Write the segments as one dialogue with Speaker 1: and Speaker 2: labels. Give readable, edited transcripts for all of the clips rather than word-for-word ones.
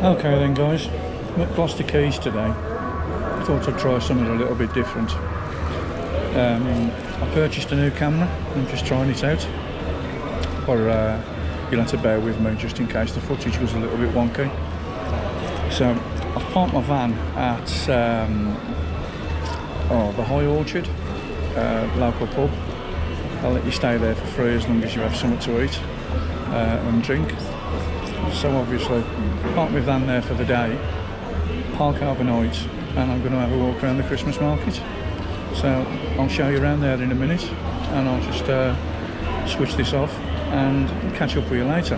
Speaker 1: Okay then guys, I'm at Gloucester Quays today. Thought I'd try something a little bit different. I purchased a new camera. I'm just trying it out. But you'll have to bear with me just in case the footage was a little bit wonky. So I've parked my van at the High Orchard, local pub. I'll let you stay there for free as long as you have something to eat and drink. So obviously park my van there for the day, park overnight, and I'm going to have a walk around the Christmas market. So I'll show you around there in a minute, and I'll just switch this off and catch up with you later.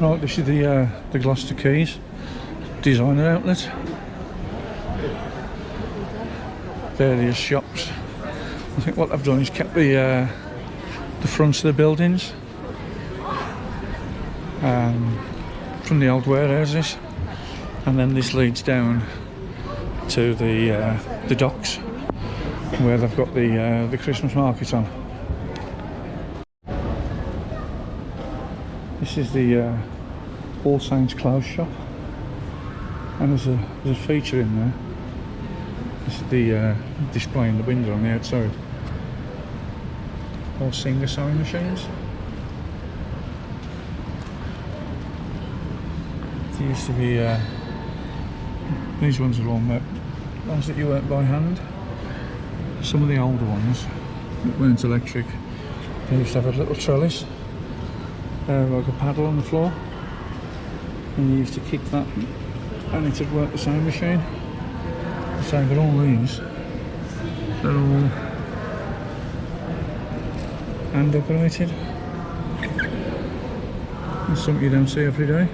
Speaker 1: Right, this is the Gloucester Quays designer outlet. Various shops. I think what I've done is kept the fronts of the buildings from the old warehouses, and then this leads down to the docks where they've got the Christmas market on. This is the All Saints clothes shop, and there's a feature in there. This is the display in the window on the outside. All Singer sewing machines. There used to be these ones are all ones that you work by hand. Some of the older ones that weren't electric, they used to have a little trellis, like a paddle on the floor, and you used to kick that and it would work the sewing machine. So but all these, they're all hand operated. It's something you don't see every day.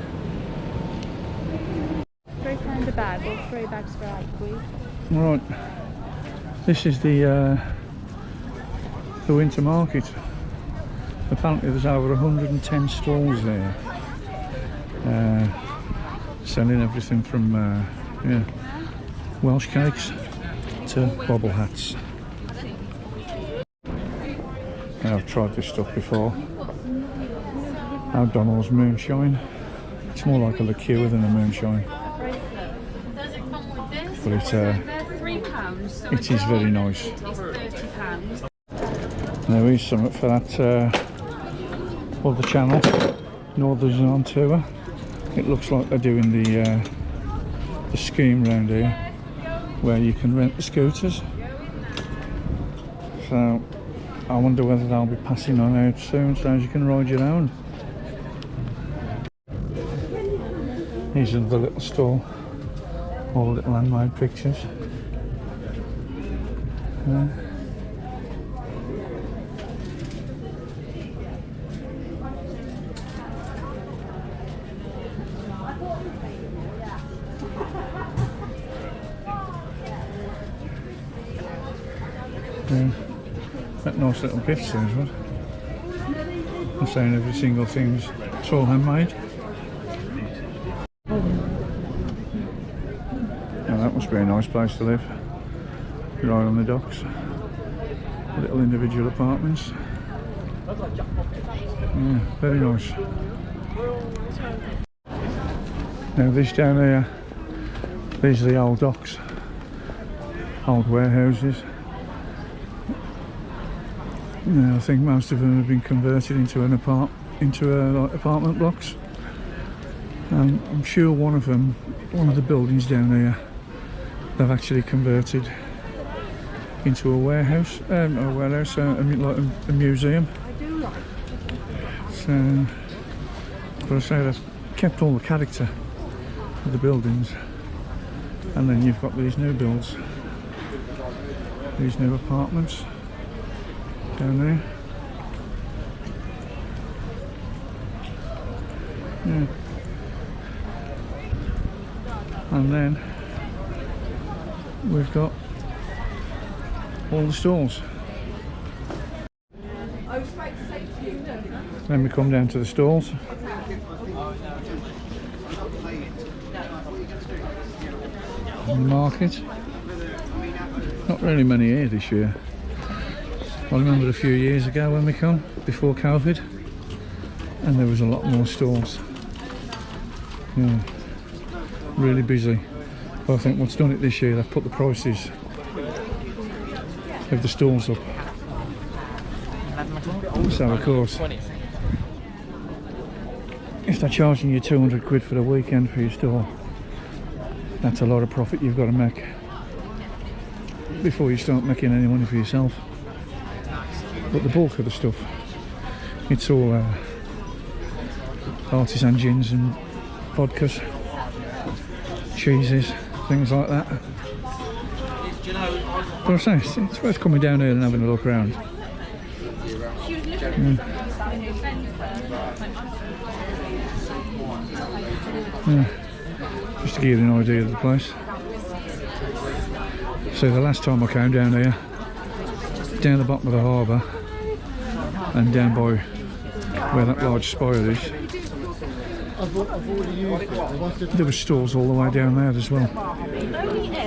Speaker 2: £3 a bag, or 3 bags for £8.
Speaker 1: Right, this is the winter market. Apparently there's over 110 stalls there, selling everything from Welsh cakes to bobble hats. Now, I've tried this stuff before. O'Donnell's moonshine. It's more like a liqueur than a moonshine, but it is very nice. There is something for that other channel, Northerners on Tour. It looks like they're doing the scheme round here where you can rent the scooters. So I wonder whether they'll be passing on out soon so as you can ride your own. These are the little store, all little handmade pictures. That nice little gift series, what? I'm saying every single thing's it's all handmade. Now that must be a nice place to live, right on the docks. Little individual apartments. Yeah, very nice. Now this down here, these are the old docks, old warehouses. I think most of them have been converted into like apartment blocks. I'm sure one of the buildings down there, they've actually converted into a warehouse, like a museum. So, but I say they've kept all the character of the buildings, and then you've got these new builds, these new apartments down there. Yeah. And then we've got all the stalls. Then we come down to the stalls. The market. Not really many here this year. I remember a few years ago when we come, before COVID, and there was a lot more stalls. Yeah, really busy. But I think what's done it this year, they've put the prices of the stalls up. So of course, if they're charging you 200 quid for the weekend for your stall, that's a lot of profit you've got to make before you start making any money for yourself. But the bulk of the stuff, it's all artisan gins and vodkas, cheeses, things like that. But I say, it's worth coming down here and having a look around. Yeah. Just to give you an idea of the place. So the last time I came down here, down the bottom of the harbour and down by where that large spire is, there were stores all the way down there as well.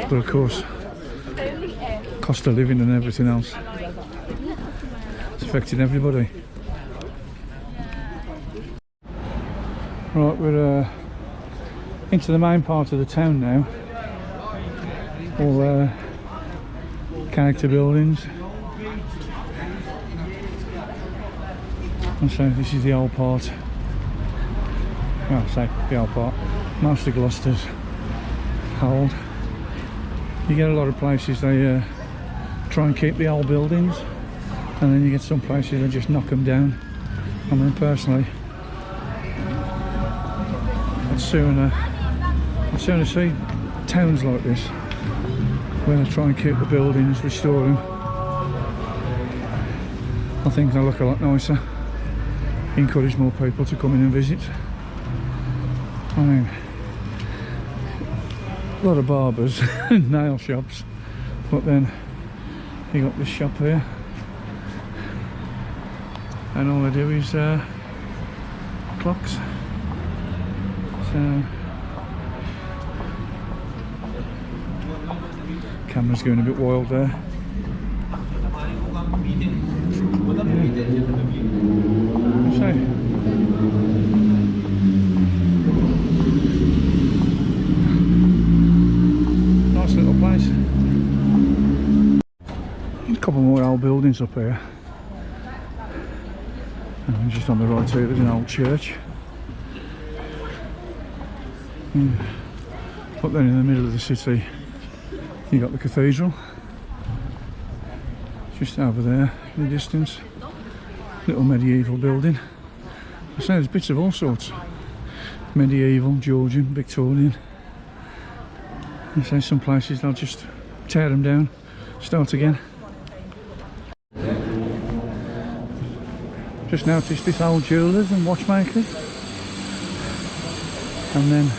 Speaker 1: But of course, cost of living and everything else, it's affecting everybody. Right, we're into the main part of the town now. All character buildings. And so this is the old part. Well, I say the old part. Most of Gloucester's old. You get a lot of places they try and keep the old buildings, and then you get some places that just knock them down. I mean, personally, I'd sooner see towns like this where they try and keep the buildings, restore them. I think they look a lot nicer, encourage more people to come in and visit. I mean, a lot of barbers and nail shops, but then you got this shop here, and all they do is clocks. So camera's going a bit wild there. So nice little place. A couple more old buildings up here, and just on the right here there's an old church. Up there in the middle of the city you got the cathedral, just over there in the distance. Little medieval building. I say there's bits of all sorts. Medieval, Georgian, Victorian. I say some places they'll just tear them down, start again. Just noticed this old jewellers and watchmakers, and then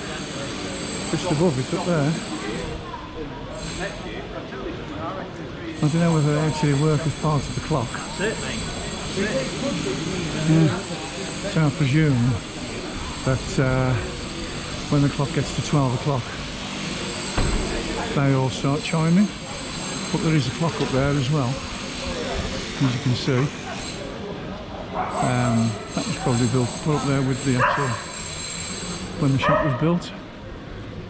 Speaker 1: just above it up there, I don't know whether they actually work as part of the clock. Yeah. So I presume that when the clock gets to 12 o'clock they all start chiming. But there is a clock up there as well, as you can see. That was probably put up there with the actual, when the shop was built.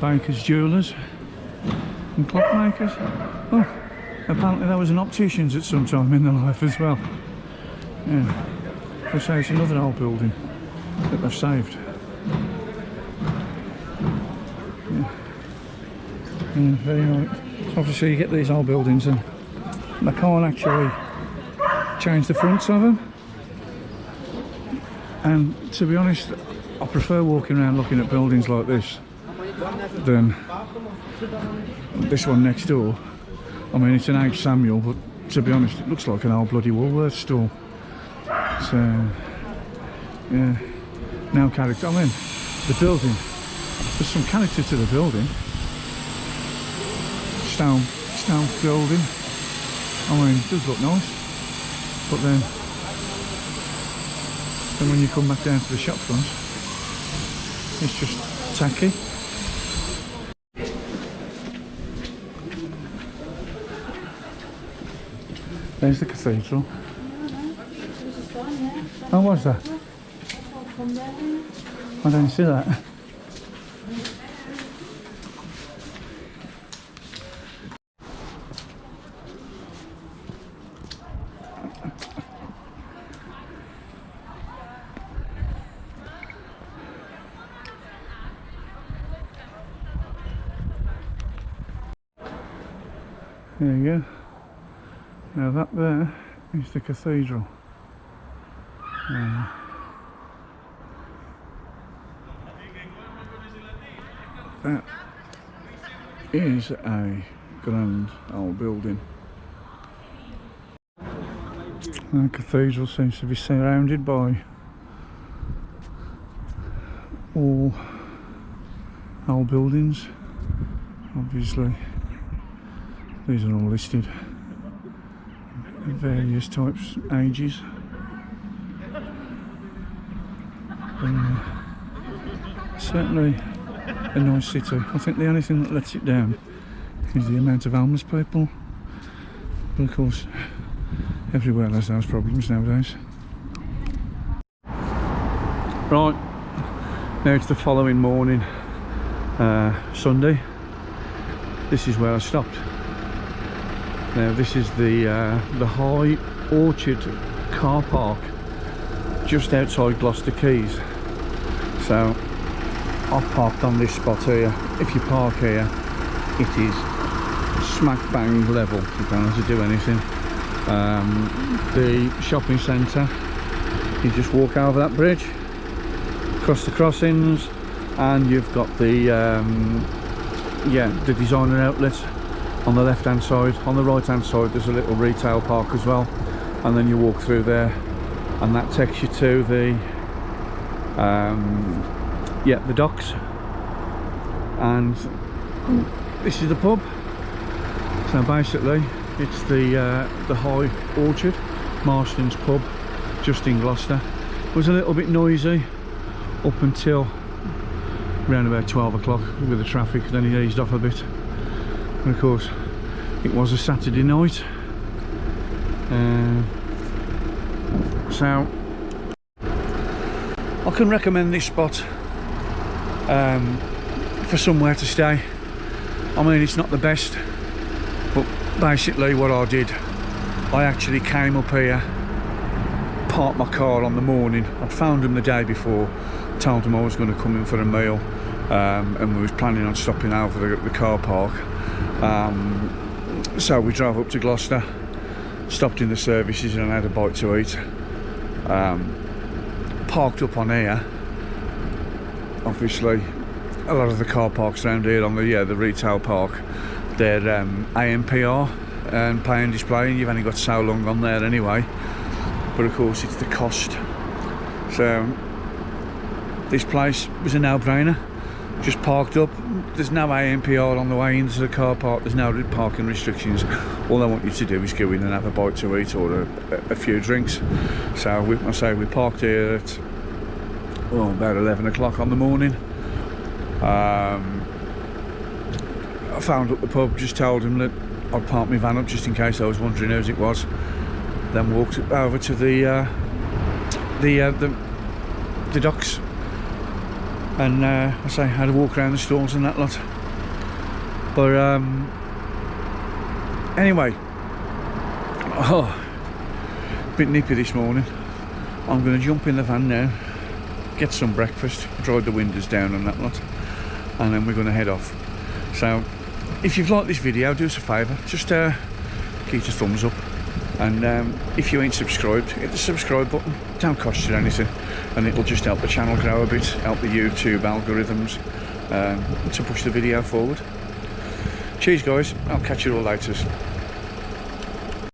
Speaker 1: Bakers, jewellers and clockmakers. Oh, apparently there was an optician's at some time in their life as well. Yeah, they say it's another old building that they've saved. Yeah. Yeah, very nice. So obviously you get these old buildings and they can't actually change the fronts of them. And to be honest, I prefer walking around looking at buildings like this than this one next door. I mean, it's an H. Samuel, but to be honest, it looks like an old bloody Woolworths store. So, yeah, now character. I mean, the building, there's some character to the building. Stone building. I mean, it does look nice, but then when you come back down to the shop front, it's just tacky. There's the cathedral. Oh, what's that? I didn't see that. There you go. Now that there is the cathedral. That is a grand old building. The cathedral seems to be surrounded by all old buildings. Obviously these are all listed in various types, ages. Certainly a nice city. I think the only thing that lets it down is the amount of homeless people, but of course everywhere has those problems nowadays. Right, now it's the following morning, Sunday. This is where I stopped. Now this is the High Orchard car park just outside Gloucester Quays. So I've parked on this spot here. If you park here, it is smack bang level. You don't have to do anything. The shopping centre, you just walk over that bridge, across the crossings, and you've got the designer outlets on the left hand side. On the right hand side there's a little retail park as well, and then you walk through there and that takes you to the docks, and this is the pub. So basically it's the High Orchard Marston's pub just in Gloucester. It was a little bit noisy up until around about 12 o'clock with the traffic, then it eased off a bit. And of course it was a Saturday night, so I can recommend this spot for somewhere to stay. I mean, it's not the best, but basically what I did, I actually came up here, parked my car on the morning. I'd found them the day before, told them I was going to come in for a meal, and we was planning on stopping over the car park. So we drove up to Gloucester, stopped in the services and had a bite to eat. Parked up on here. Obviously a lot of the car parks around here on the retail park, they're ANPR and pay and display, and you've only got so long on there anyway. But of course it's the cost. So this place was a no-brainer. Just parked up. There's no ANPR on the way into the car park. There's no parking restrictions. All I want you to do is go in and have a bite to eat or a few drinks. So we parked here at about 11 o'clock on the morning. I found up the pub, just told him that I'd park my van up just in case I was wondering whose it was. Then walked over to the docks, and had a walk around the stalls and that lot. But anyway, a bit nippy this morning. I'm going to jump in the van now, get some breakfast, drive the windows down and that lot, and then we're going to head off. So if you've liked this video, do us a favour, just give it a thumbs up, and if you ain't subscribed, hit the subscribe button. Don't cost you anything, and it'll just help the channel grow a bit, help the YouTube algorithms to push the video forward. Cheers guys, I'll catch you all later.